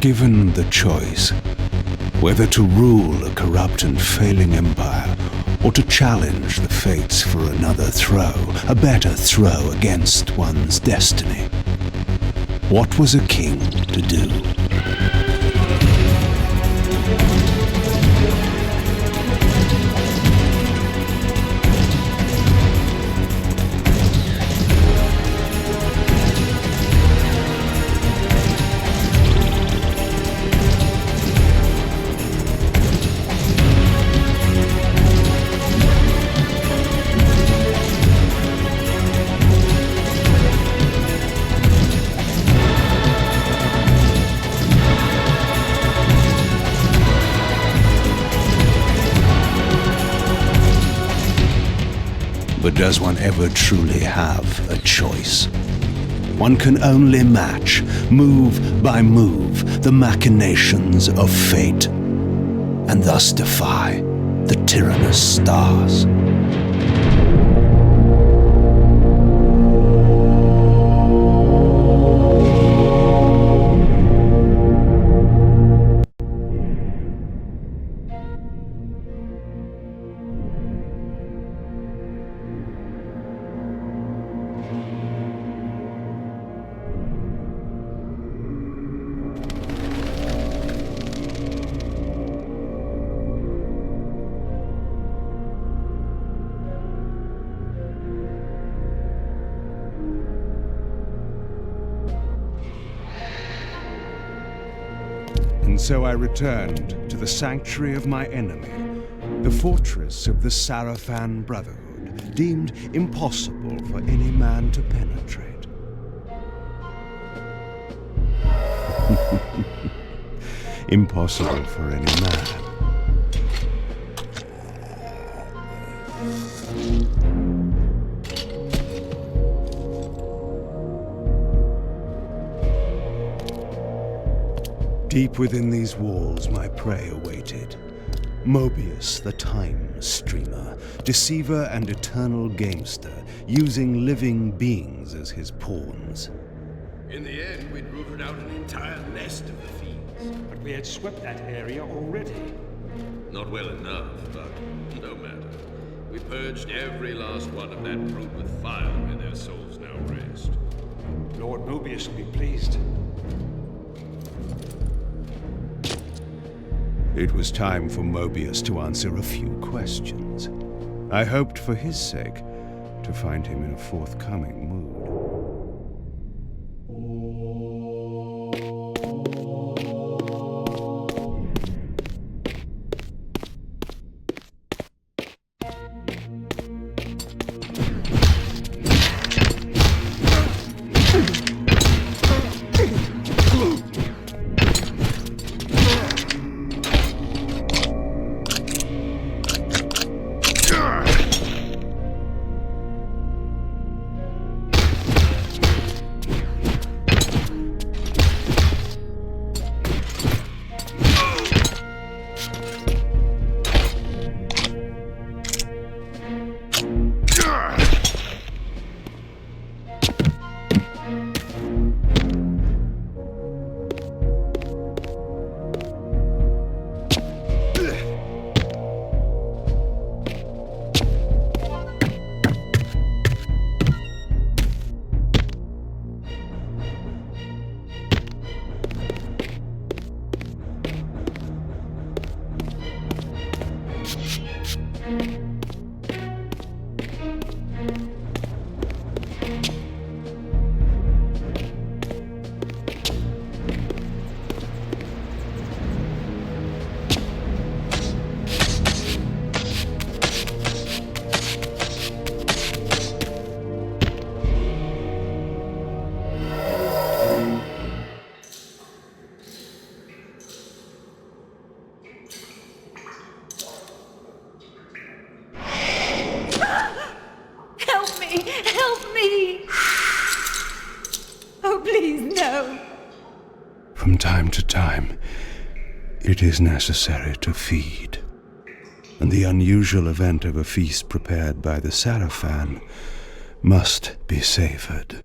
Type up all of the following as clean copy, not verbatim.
Given the choice, whether to rule a corrupt and failing empire, or to challenge the fates for another throw, a better throw against one's destiny, what was a king to do? But does one ever truly have a choice? One can only match, move by move, the machinations of fate, and thus defy the tyrannous stars. And so I returned to the sanctuary of my enemy, the fortress of the Sarafan Brotherhood, deemed impossible for any man to penetrate. Impossible for any man. Deep within these walls, my prey awaited. Moebius the Time Streamer, deceiver and eternal gamester, using living beings as his pawns. In the end, we'd rooted out an entire nest of the fiends. But we had swept that area already. Not well enough, but no matter. We purged every last one of that brood with fire, and their souls now rest. Lord Moebius will be pleased. It was time for Moebius to answer a few questions. I hoped for his sake to find him in a forthcoming mood. From time to time, it is necessary to feed. And the unusual event of a feast prepared by the Sarafan must be savored.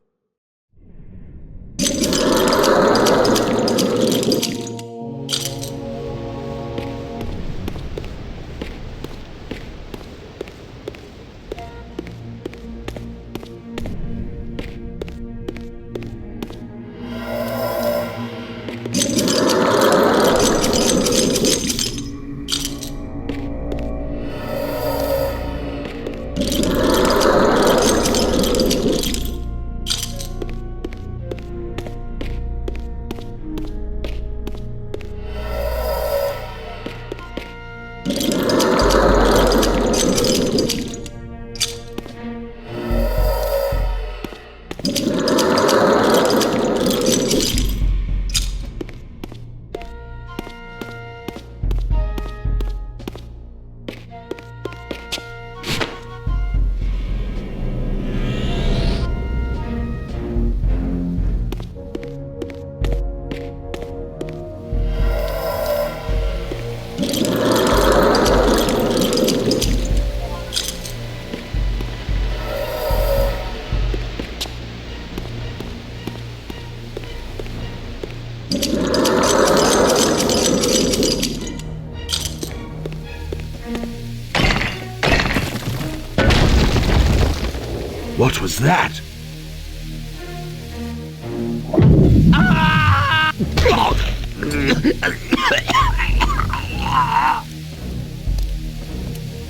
What was that?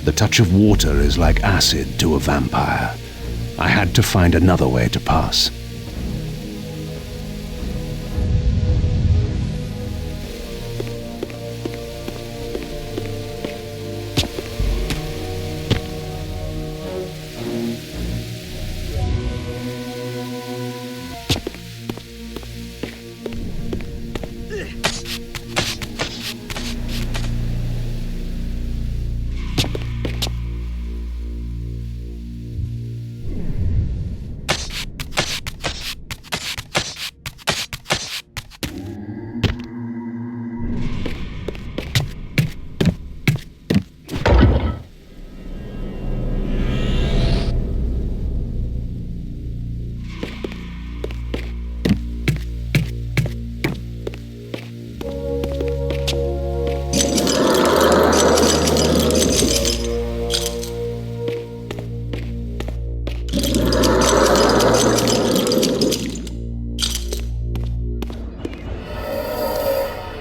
The touch of water is like acid to a vampire. I had to find another way to pass.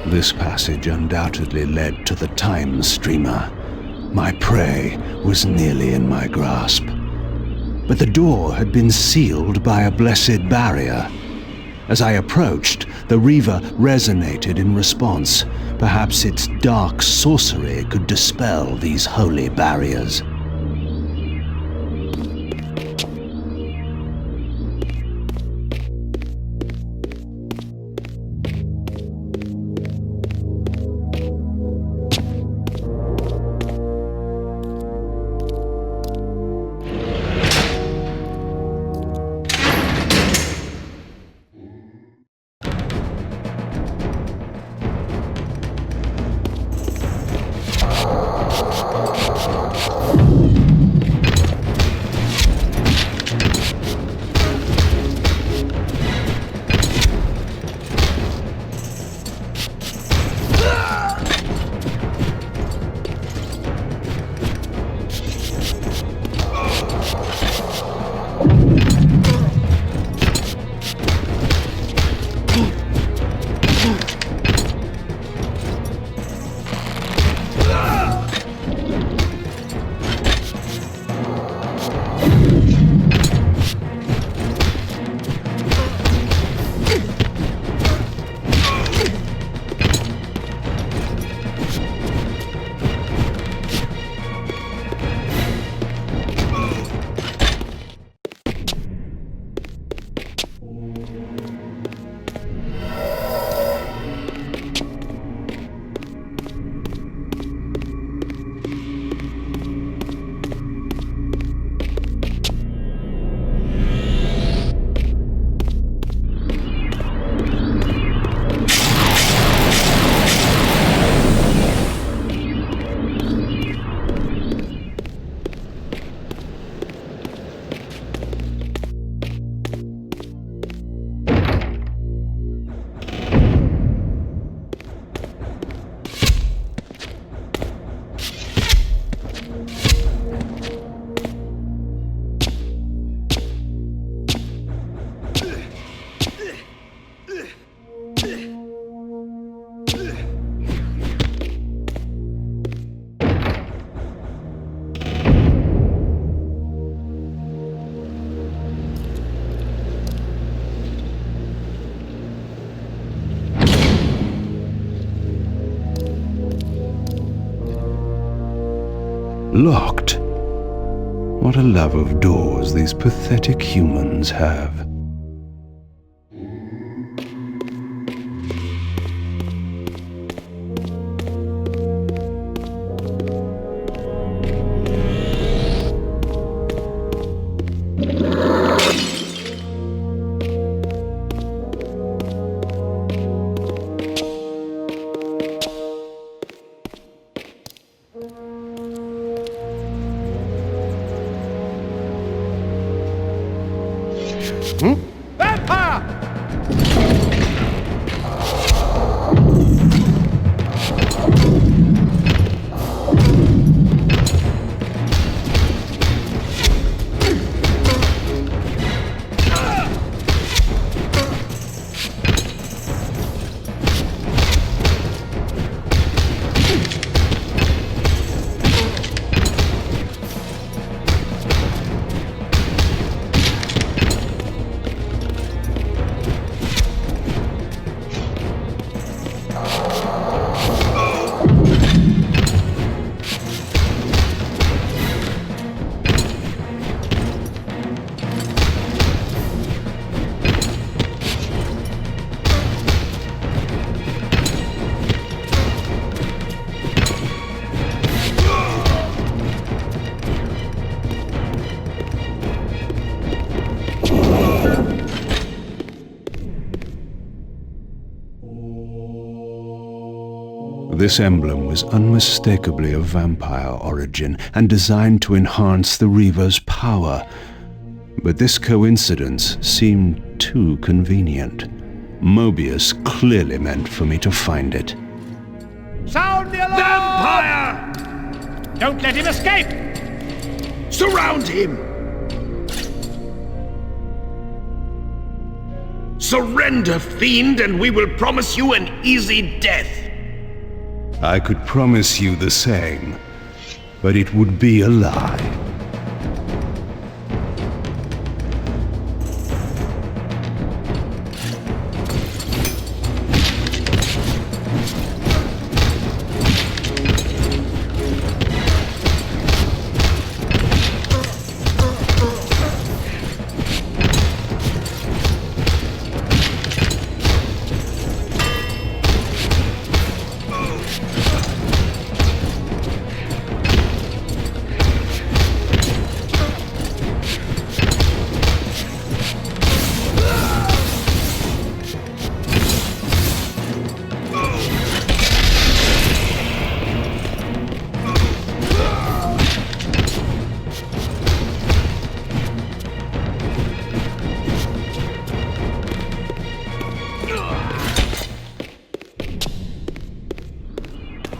This passage undoubtedly led to the Time Streamer. My prey was nearly in my grasp. But the door had been sealed by a blessed barrier. As I approached, the Reaver resonated in response. Perhaps its dark sorcery could dispel these holy barriers. Locked. What a love of doors these pathetic humans have. This emblem was unmistakably of vampire origin and designed to enhance the Reaver's power. But this coincidence seemed too convenient. Moebius clearly meant for me to find it. Sound the alarm! Vampire! Don't let him escape! Surround him! Surrender, fiend, and we will promise you an easy death. I could promise you the same, but it would be a lie.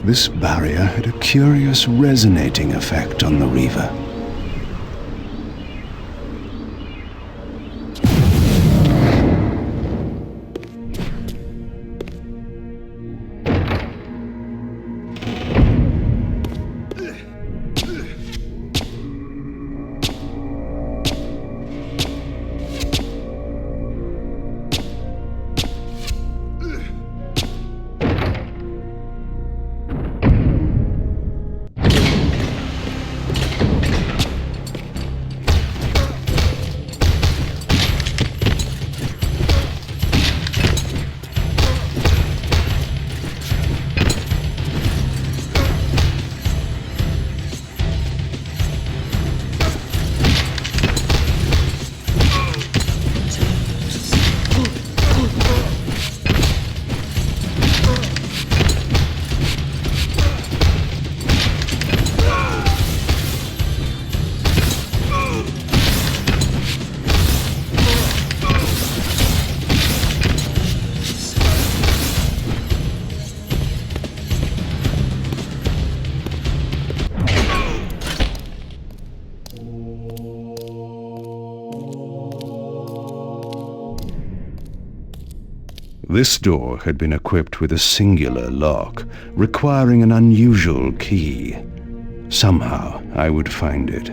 This barrier had a curious resonating effect on the Reaver. This door had been equipped with a singular lock, requiring an unusual key. Somehow I would find it.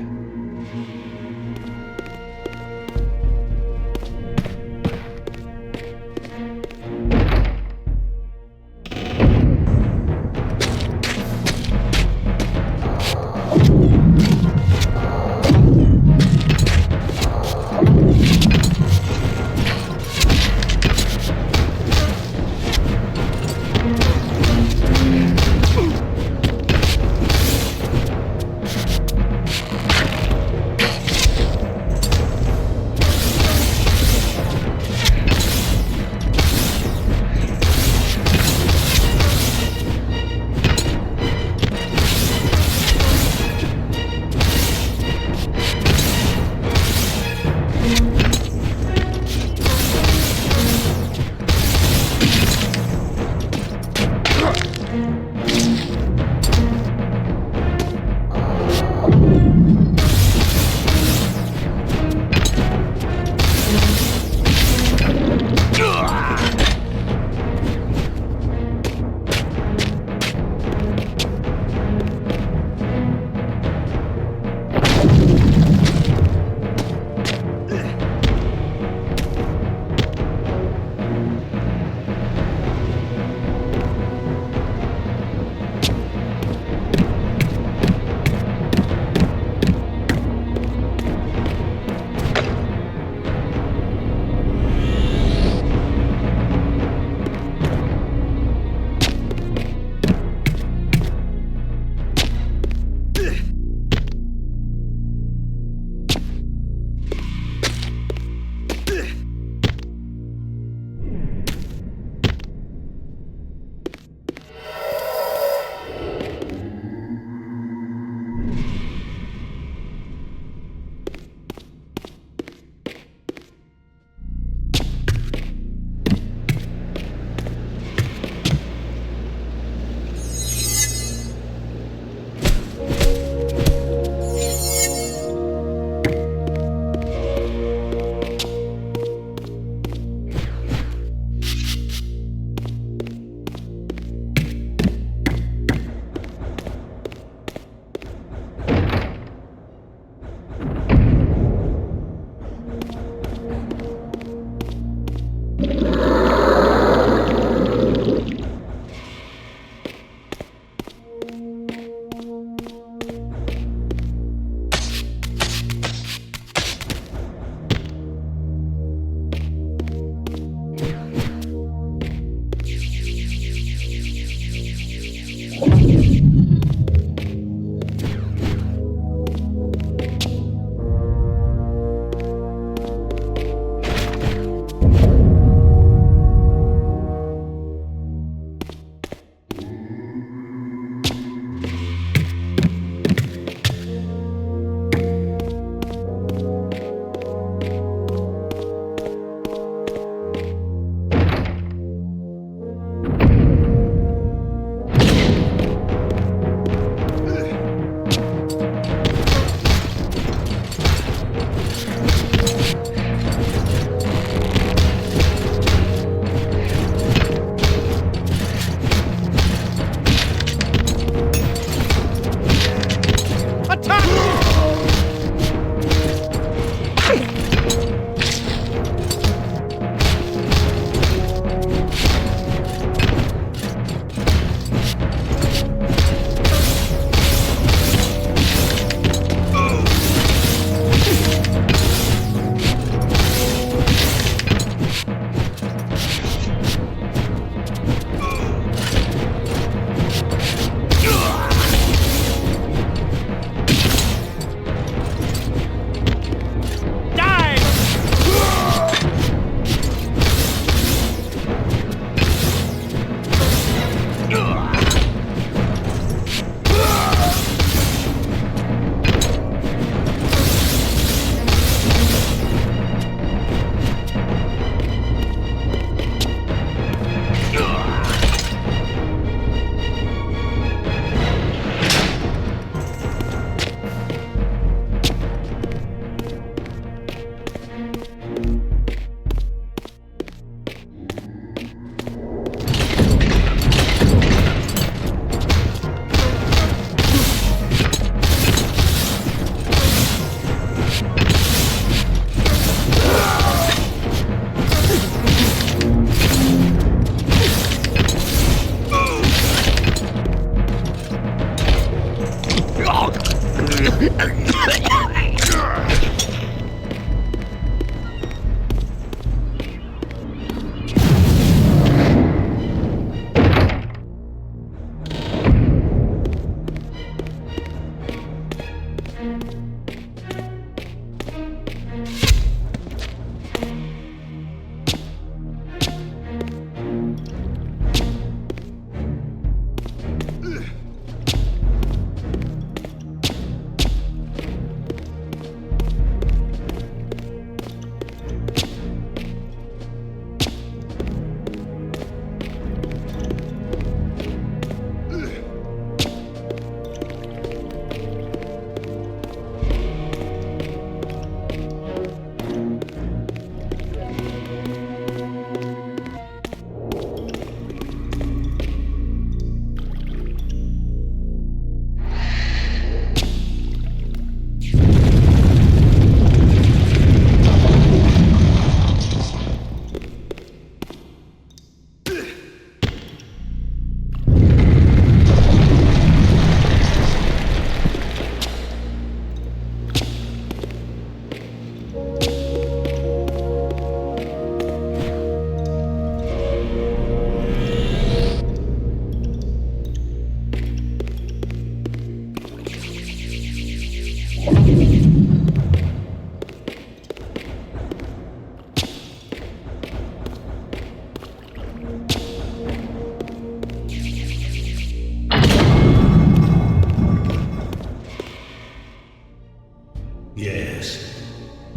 Yes,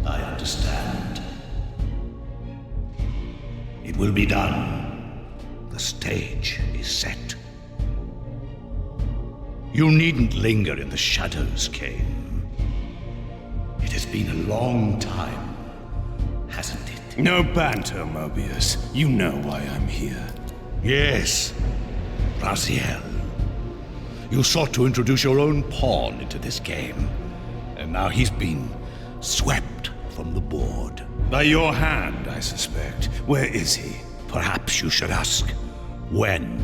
I understand. It will be done. The stage is set. You needn't linger in the shadows, Kain. It has been a long time, hasn't it? No banter, Moebius. You know why I'm here. Yes, Raziel. You sought to introduce your own pawn into this game, and now he's been swept from the board. By your hand, I suspect. Where is he? Perhaps you should ask, when?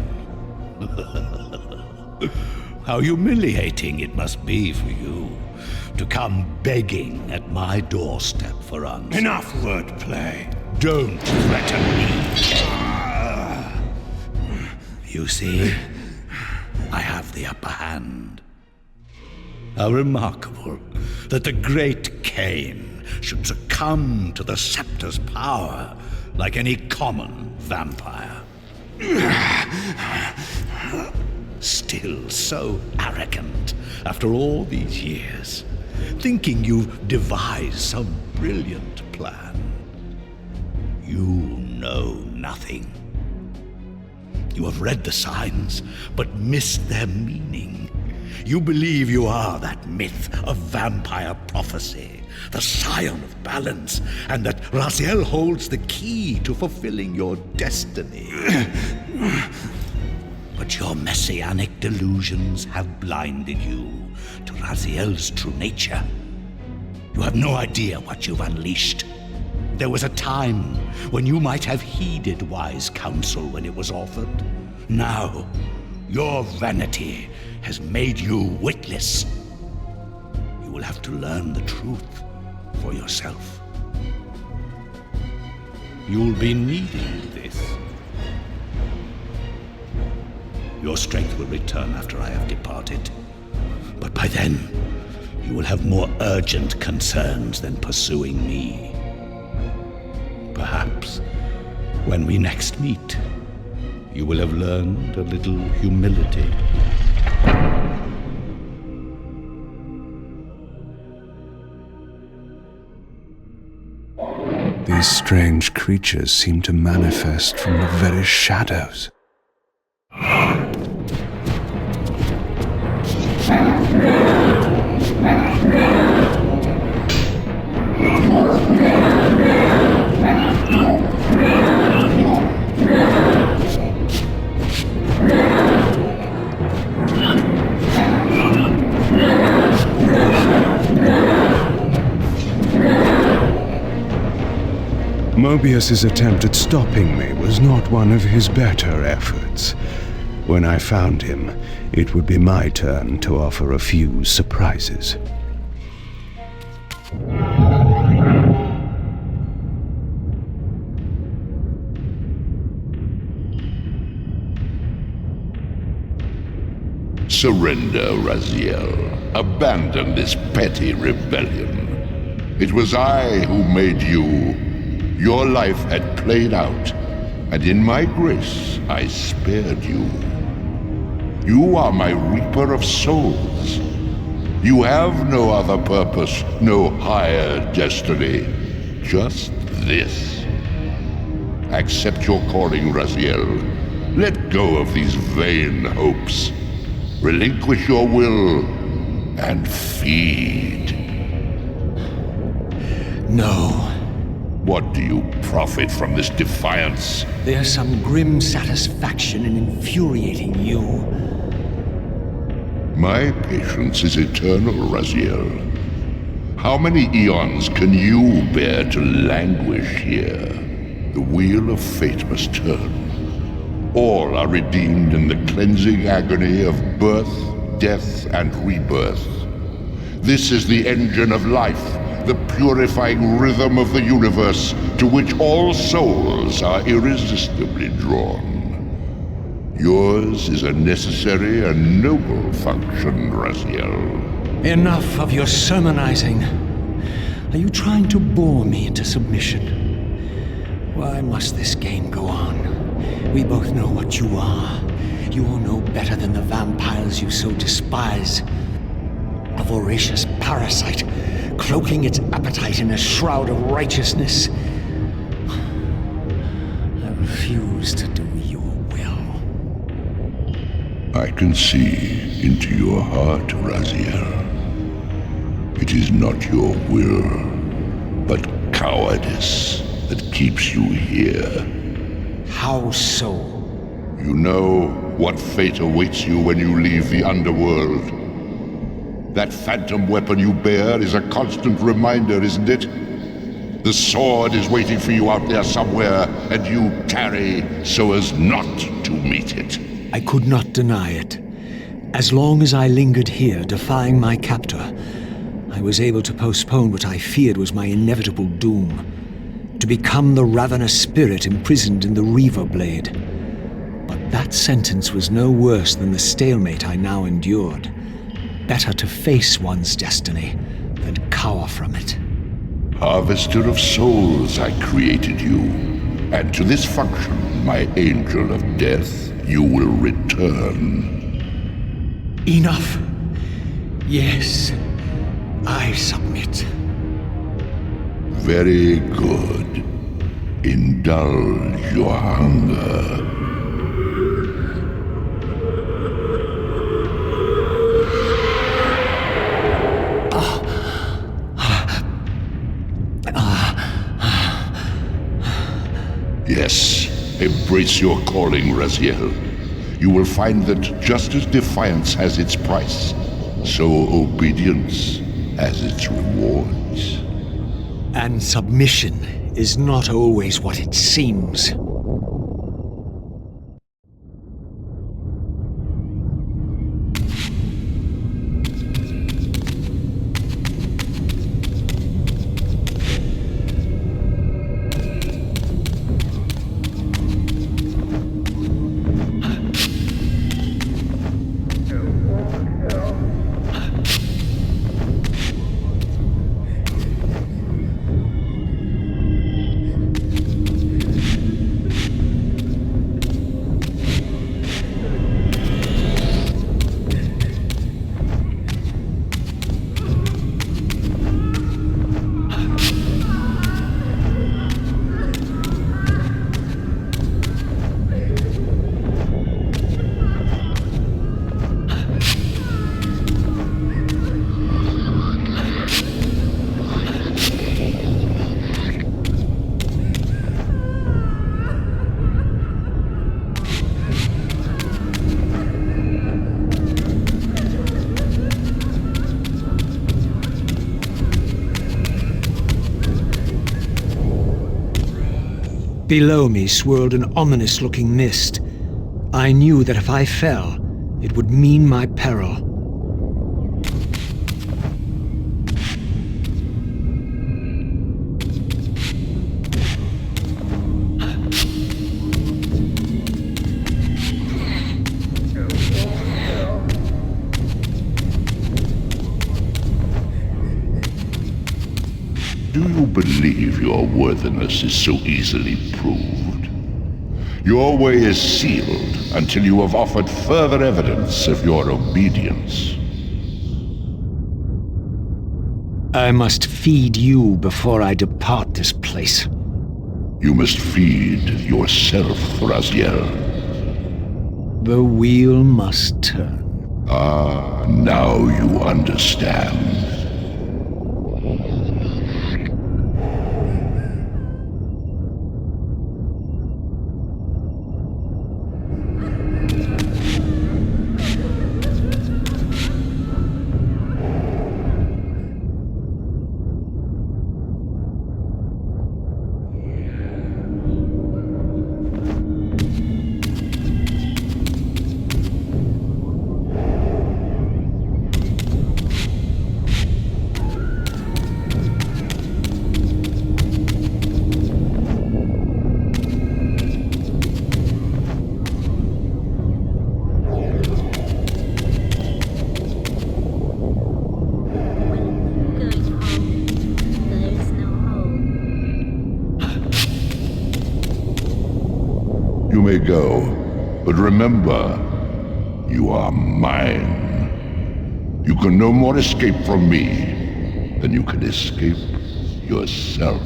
How humiliating it must be for you to come begging at my doorstep for answers. Enough wordplay. Don't threaten me. You see, I have the upper hand. How remarkable that the great Kain should succumb to the scepter's power like any common vampire. Still so arrogant after all these years, thinking you've devised some brilliant plan. You know nothing. You have read the signs, but missed their meaning. You believe you are that myth of vampire prophecy, the scion of balance, and that Raziel holds the key to fulfilling your destiny. But your messianic delusions have blinded you to Raziel's true nature. You have no idea what you've unleashed. There was a time when you might have heeded wise counsel when it was offered. Now, your vanity has made you witless. You will have to learn the truth for yourself. You'll be needing this. Your strength will return after I have departed. But by then, you will have more urgent concerns than pursuing me. Perhaps, when we next meet, you will have learned a little humility. These strange creatures seem to manifest from the very shadows. Moebius's attempt at stopping me was not one of his better efforts. When I found him, it would be my turn to offer a few surprises. Surrender, Raziel. Abandon this petty rebellion. It was I who made you. Your life had played out, and in my grace I spared you. You are my reaper of souls. You have no other purpose, no higher destiny. Just this. Accept your calling, Raziel. Let go of these vain hopes. Relinquish your will, and feed. No. What do you profit from this defiance? There's some grim satisfaction in infuriating you. My patience is eternal, Raziel. How many eons can you bear to languish here? The wheel of fate must turn. All are redeemed in the cleansing agony of birth, death, and rebirth. This is the engine of life, the purifying rhythm of the universe to which all souls are irresistibly drawn. Yours is a necessary and noble function, Raziel. Enough of your sermonizing. Are you trying to bore me into submission? Why must this game go on? We both know what you are. You are no better than the vampires you so despise. A voracious parasite, cloaking its appetite in a shroud of righteousness. I refuse to do your will. I can see into your heart, Raziel. It is not your will, but cowardice that keeps you here. How so? You know what fate awaits you when you leave the underworld. That phantom weapon you bear is a constant reminder, isn't it? The sword is waiting for you out there somewhere, and you tarry so as not to meet it. I could not deny it. As long as I lingered here, defying my captor, I was able to postpone what I feared was my inevitable doom. To become the ravenous spirit imprisoned in the Reaver blade. But That sentence was no worse than the stalemate I now endured. Better to face one's destiny than cower from it. Harvester of souls, I created you. And to this function, my angel of death, you will return. Enough. Yes, I submit. Very good. Indulge your hunger. Yes, embrace your calling, Raziel. You will find that just as defiance has its price, so obedience has its rewards. And submission is not always what it seems. Below me swirled an ominous-looking mist. I knew that if I fell, it would mean my peril. Do you believe your worthiness is so easily proved? Your way is sealed until you have offered further evidence of your obedience. I must feed you before I depart this place. You must feed yourself, Raziel. The wheel must turn. Ah, now you understand. You may go, but remember, you are mine. You can no more escape from me than you can escape yourself.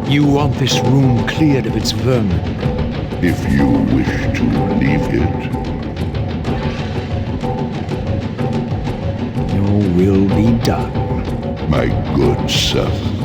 You want this room cleared of its vermin? If you wish to leave it, Your will be done. my good servant.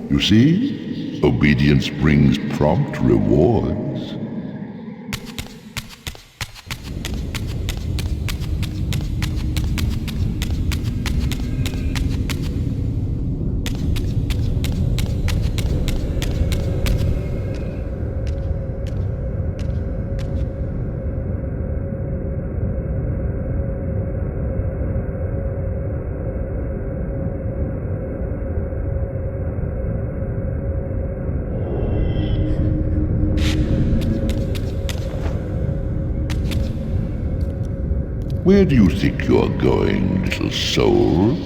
You see, obedience brings prompt rewards. Where do you think you're going, little soul?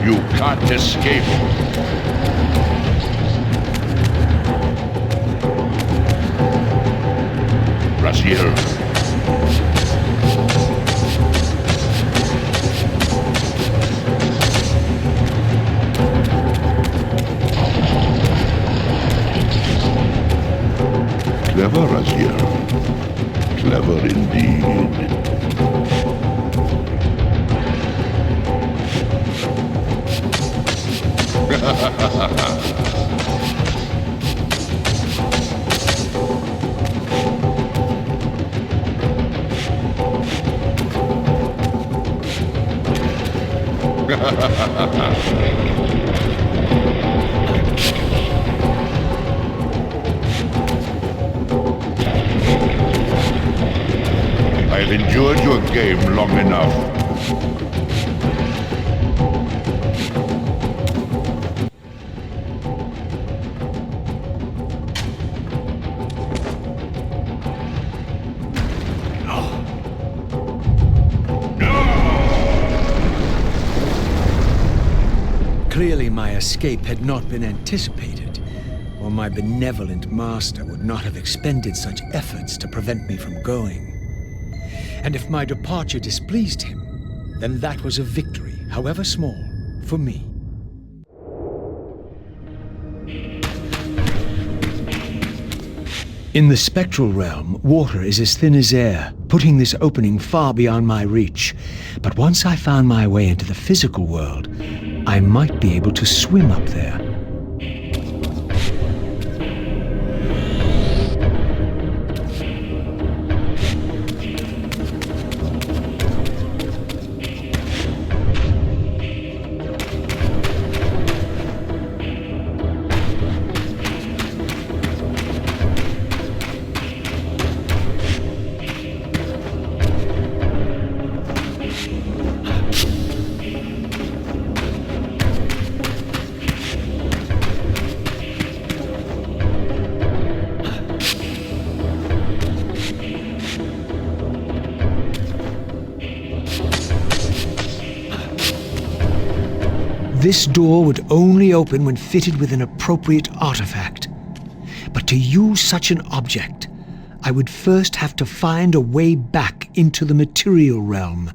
You can't escape. Raziel. Clever, Raziel. Clever indeed. I've endured your game long enough. Clearly my escape had not been anticipated, or my benevolent master would not have expended such efforts to prevent me from going. And if my departure displeased him, then that was a victory, however small, for me. In the spectral realm, water is as thin as air, putting this opening far beyond my reach. But once I found my way into the physical world, I might be able to swim up there. This door would only open when fitted with an appropriate artifact. But to use such an object, I would first have to find a way back into the material realm.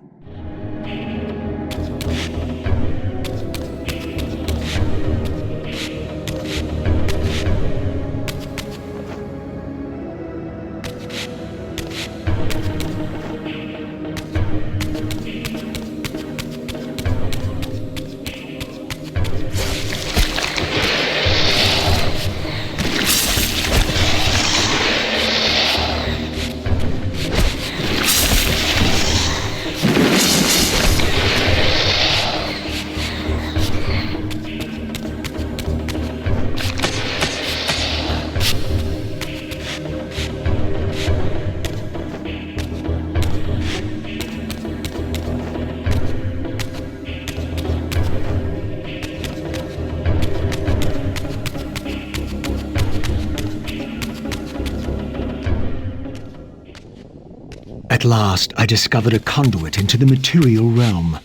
At last, I discovered a conduit into the material realm.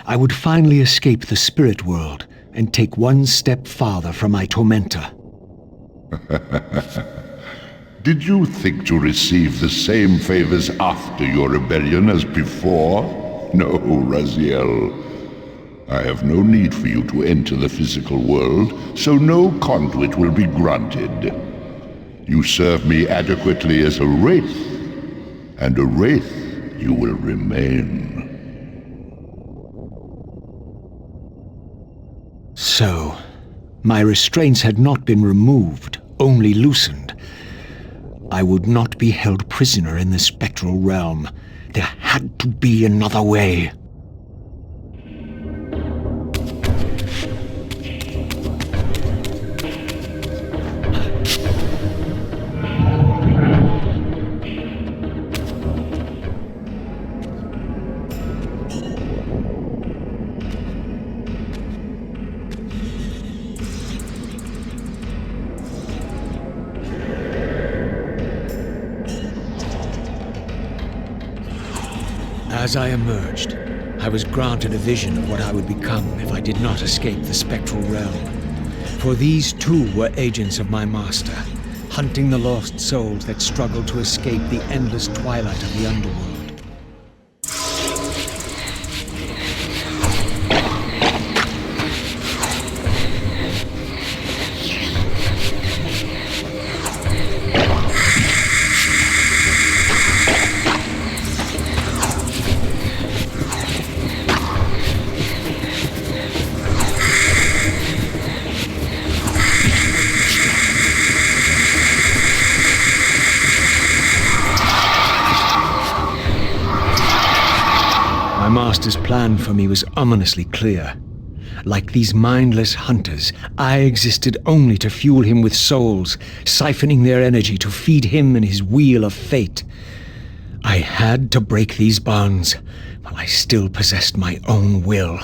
I would finally escape the spirit world and take one step farther from my tormentor. Did you think to receive the same favors after your rebellion as before? No, Raziel. I have no need for you to enter the physical world, so no conduit will be granted. You serve me adequately as a wraith, and a wraith you will remain. So, my restraints had not been removed, only loosened. I would not be held prisoner in the spectral realm. There had to be another way. As I emerged, I was granted a vision of what I would become if I did not escape the spectral realm. For these too were agents of my master, hunting the lost souls that struggled to escape the endless twilight of the underworld. My master's plan for me was ominously clear. Like these mindless hunters, I existed only to fuel him with souls, siphoning their energy to feed him and his wheel of fate. I had to break these bonds, while I still possessed my own will.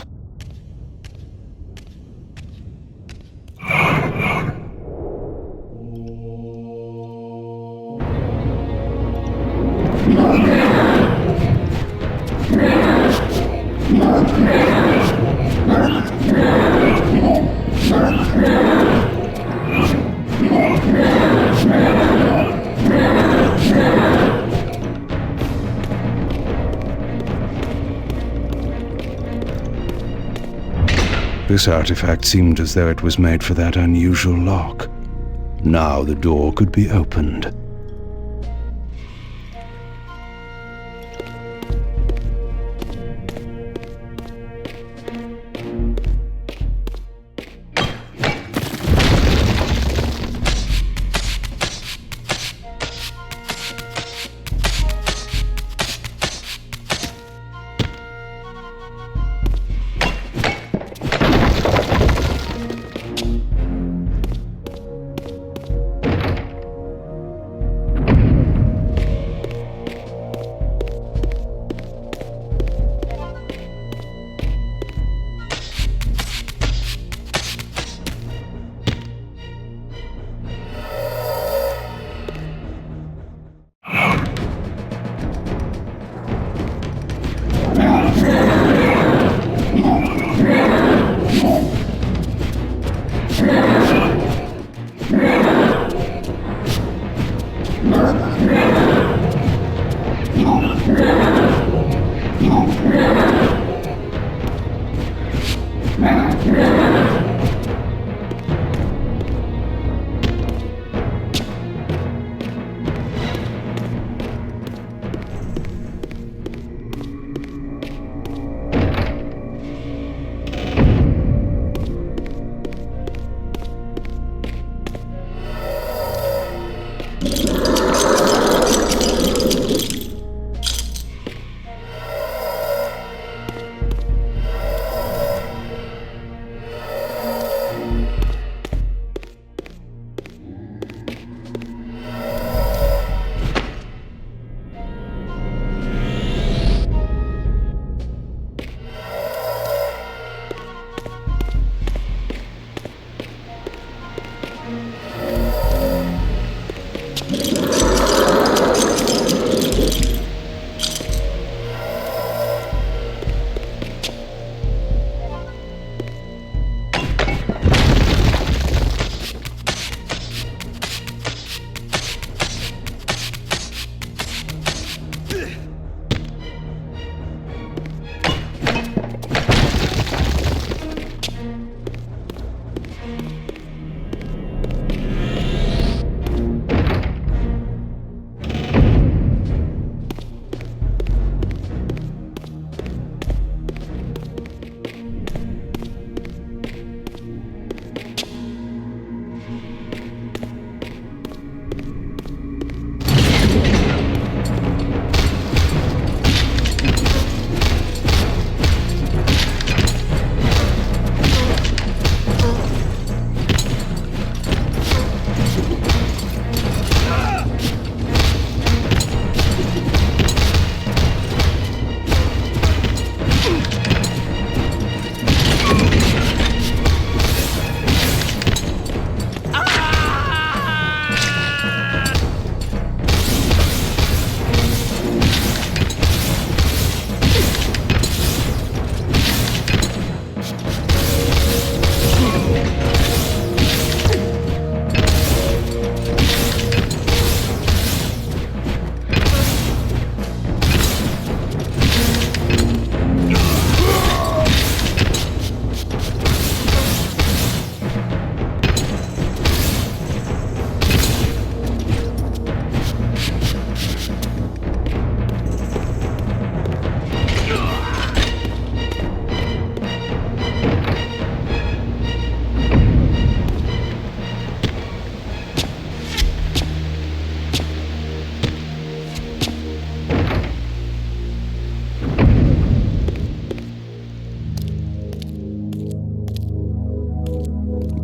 This artifact seemed as though it was made for that unusual lock. Now the door could be opened.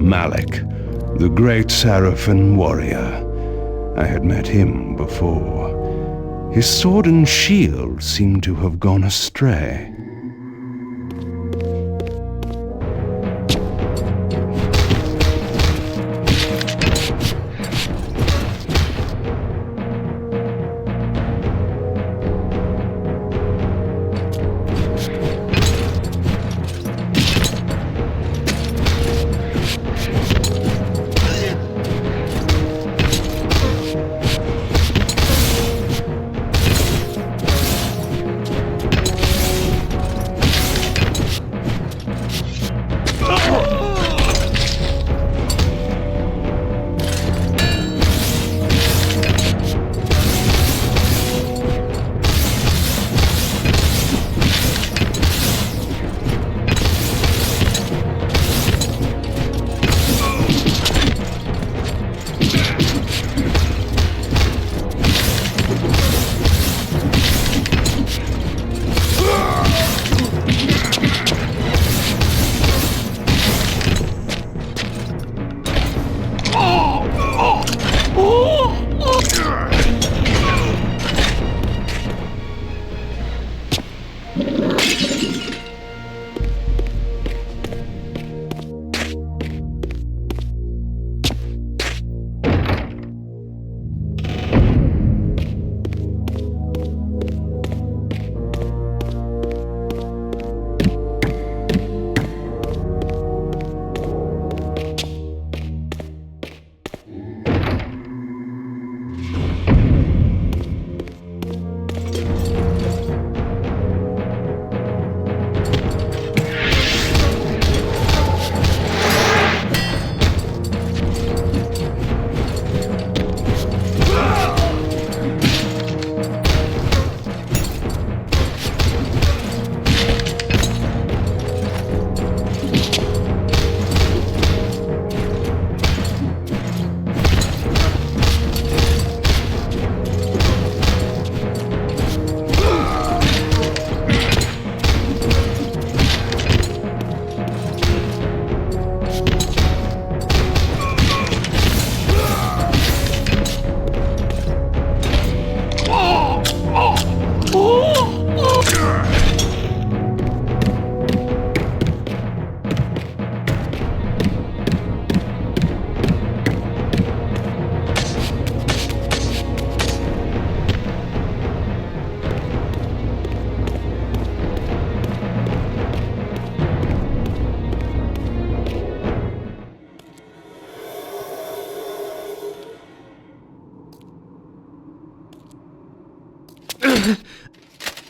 Malik, the great Sarafan warrior. I had met him before. His sword and shield seemed to have gone astray.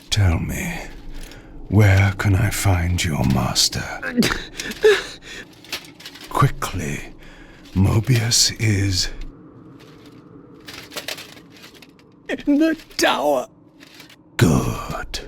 Tell me, where can I find your master? Quickly, Moebius is... in the tower. Good.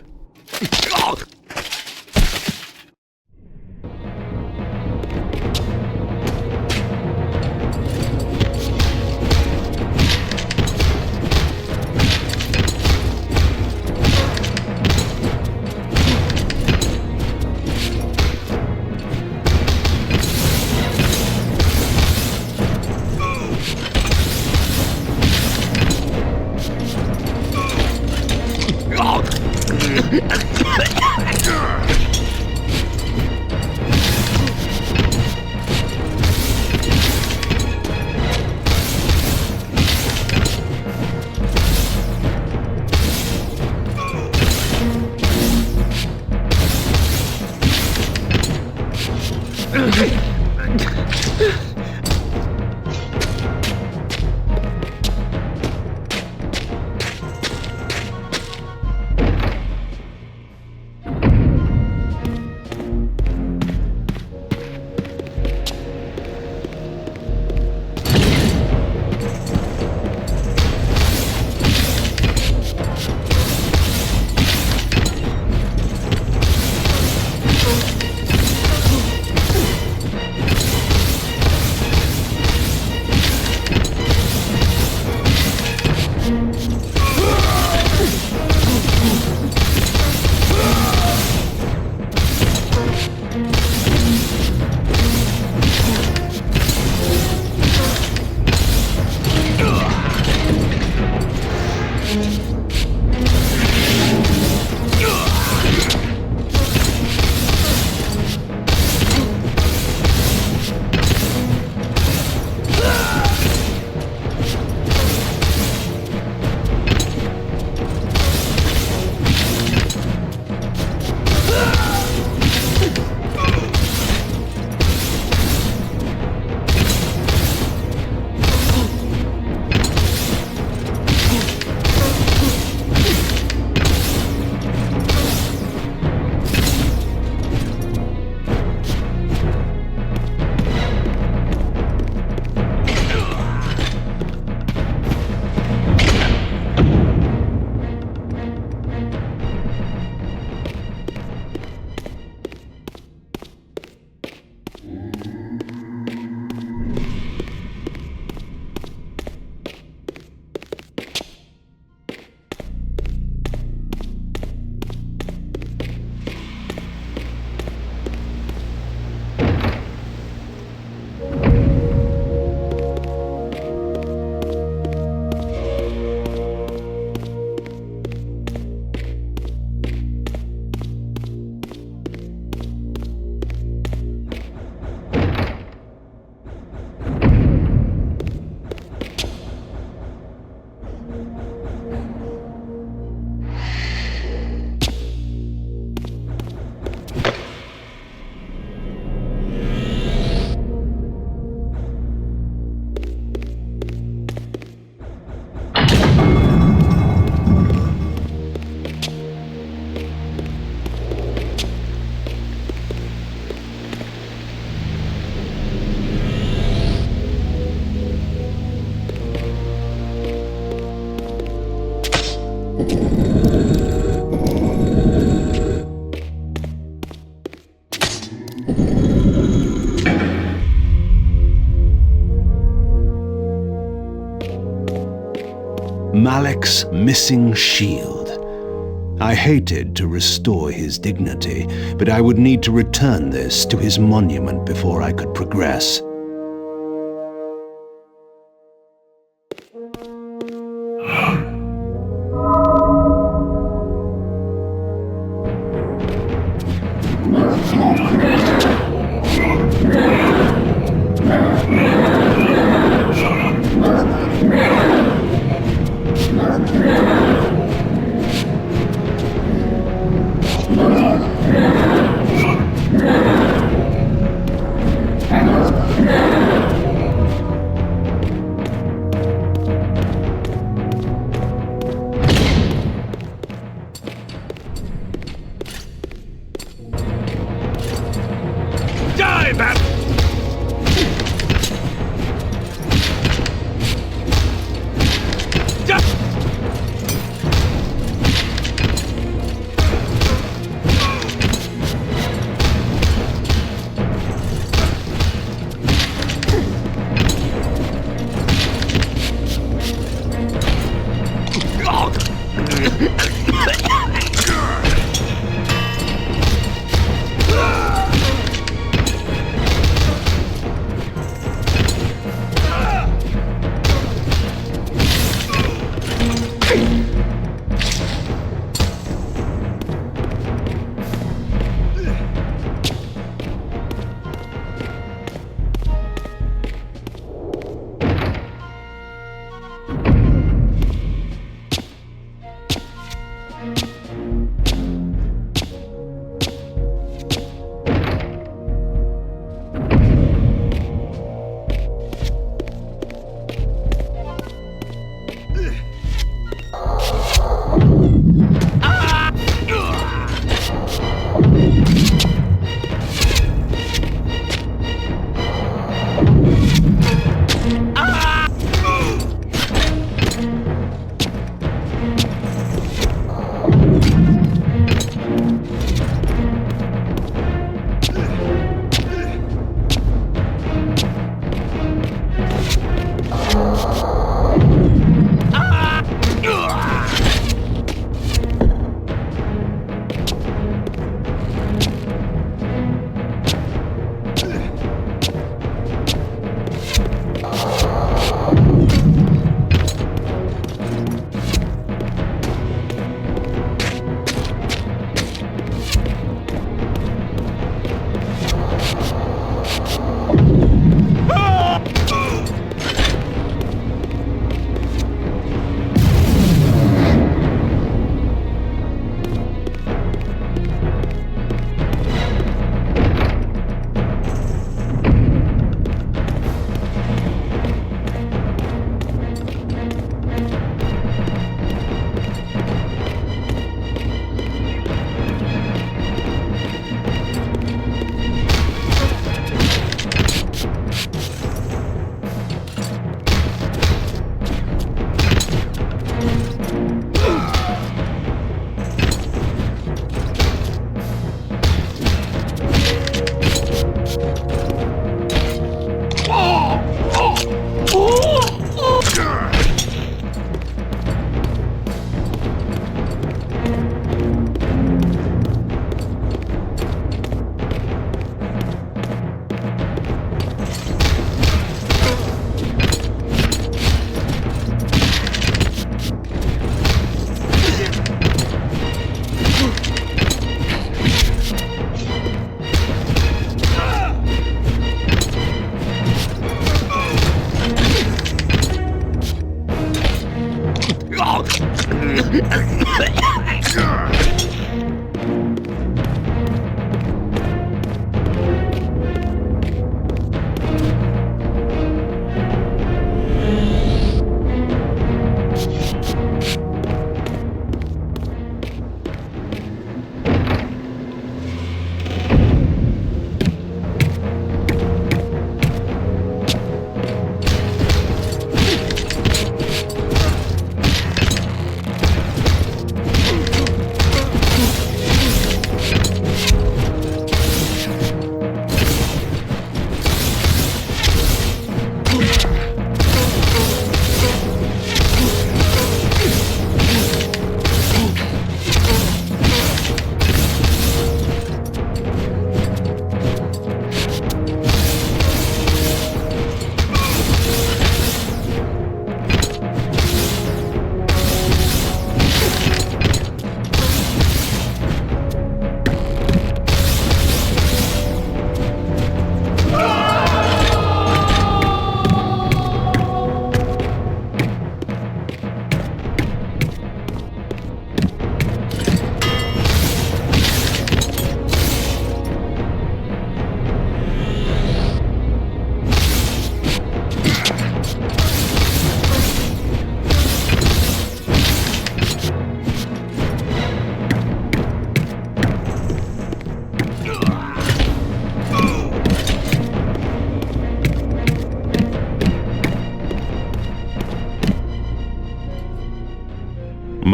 Malek's missing shield. I hated to restore his dignity, but I would need to return this to his monument before I could progress.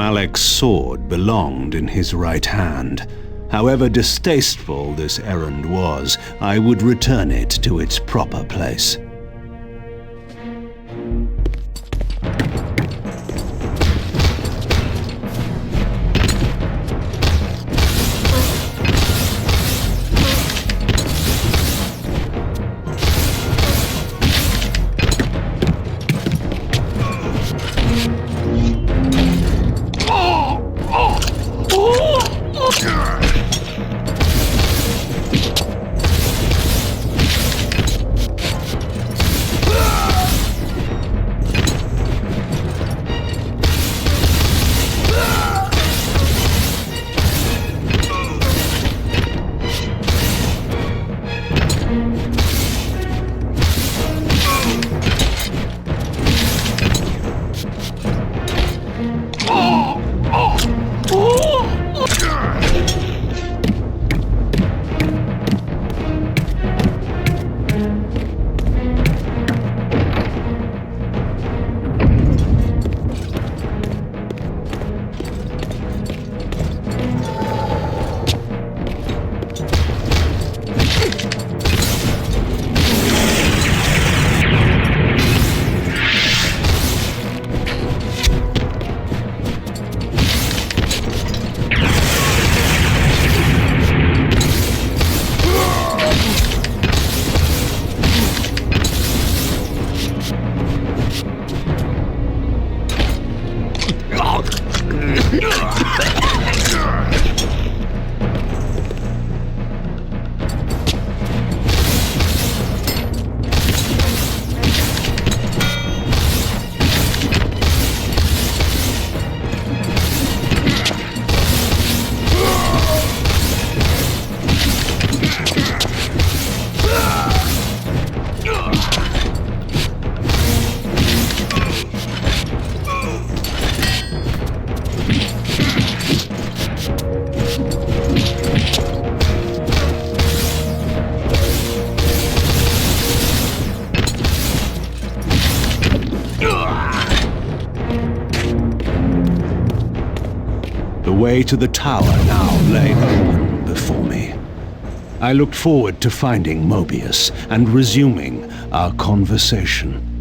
Malek's sword belonged in his right hand. However distasteful this errand was, I would return it to its proper place. The way to the tower now lay open before me. I looked forward to finding Moebius and resuming our conversation.